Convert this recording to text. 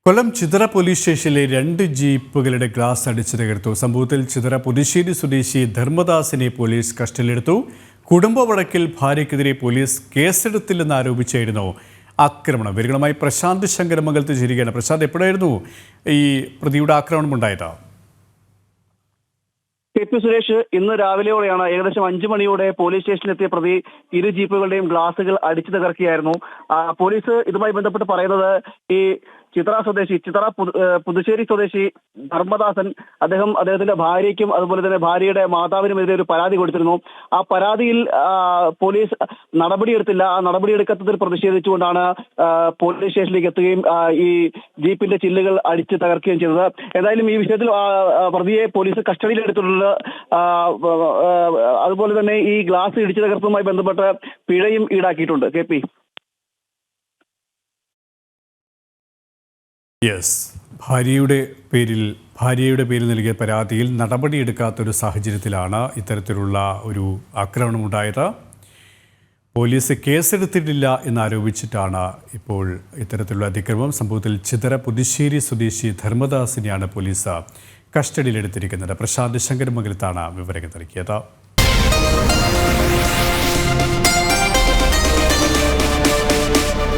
കൊല്ലം Chithara police സ്റ്റേഷനിലെ 2 ജീപ്പുകളുടെ glass അടിച്ചു തകർത്തു. സംഭവത്തിൽ ചിതറ പുതുശ്ശേരി സ്വദേശി ധർമ്മദാസിനെ പോലീസ് കസ്റ്റഡിയിലെടുത്തു. കുടുംബ വഴക്കിൽ ഭാര്യയ്ക്കെതിരെ പോലീസ് കേസെടുത്തില്ലെന്ന് ആരോപിച്ചായിരുന്നു ആക്രമണം. വിവരങ്ങളുമായി പ്രശാന്ത് ശങ്കരമംഗലത്ത് ചേരുകയാണ്. പ്രശാന്ത്, എപ്പോഴായിരുന്നു ഈ പ്രതിയുടെ ആക്രമണം ഉണ്ടായത്? കെ.പി. സുരേഷ്, ഇന്ന് രാവിലെയോടെയാണ് ഏകദേശം 5 മണിയോടെ പോലീസ് സ്റ്റേഷനിലെത്തിയ പ്രതി ഇരു ജീപ്പുകളുടെയും ഗ്ലാസുകൾ അടിച്ചു തകർക്കുകയായിരുന്നു. പോലീസ് ഇതുമായി ബന്ധപ്പെട്ട് പറയുന്നത് ഈ ചിതറ പുതുശ്ശേരി സ്വദേശി ധർമ്മദാസൻ അദ്ദേഹത്തിന്റെ ഭാര്യയ്ക്കും അതുപോലെ തന്നെ ഭാര്യയുടെ മാതാവിനുമെതിരെ ഒരു പരാതി കൊടുത്തിരുന്നു. ആ പരാതിയിൽ പോലീസ് നടപടിയെടുത്തില്ല. ആ നടപടിയെടുക്കാത്തതിൽ പ്രതിഷേധിച്ചുകൊണ്ടാണ് പോലീസ് സ്റ്റേഷനിലേക്ക് എത്തുകയും ഈ ജീപ്പിന്റെ ചില്ലുകൾ അടിച്ച് തകർക്കുകയും ചെയ്തത്. എന്തായാലും ഈ വിഷയത്തിൽ പ്രതിയെ പോലീസ് കസ്റ്റഡിയിലെടുത്തിട്ടുണ്ട്. അതുപോലെ തന്നെ ഈ ഗ്ലാസ് ഇടിച്ചു തകർത്തതുമായി ബന്ധപ്പെട്ട് പിഴയും ഈടാക്കിയിട്ടുണ്ട്. കെ.പി. ഭാര്യയുടെ പേരിൽ നൽകിയ പരാതിയിൽ നടപടിയെടുക്കാത്തൊരു സാഹചര്യത്തിലാണ് ഇത്തരത്തിലുള്ള ഒരു ആക്രമണം ഉണ്ടായത്. പോലീസ് കേസെടുത്തിട്ടില്ല എന്നാരോപിച്ചിട്ടാണ് ഇപ്പോൾ ഇത്തരത്തിലുള്ള അതിക്രമം. സംഭവത്തിൽ ചിതറ പുതുശ്ശേരി സ്വദേശി ധർമ്മദാസിനെയാണ് പോലീസ് കസ്റ്റഡിയിലെടുത്തിരിക്കുന്നത്. പ്രശാന്ത് ശങ്കരമംഗലത്താണ് വിവരങ്ങൾ നൽകിയത്.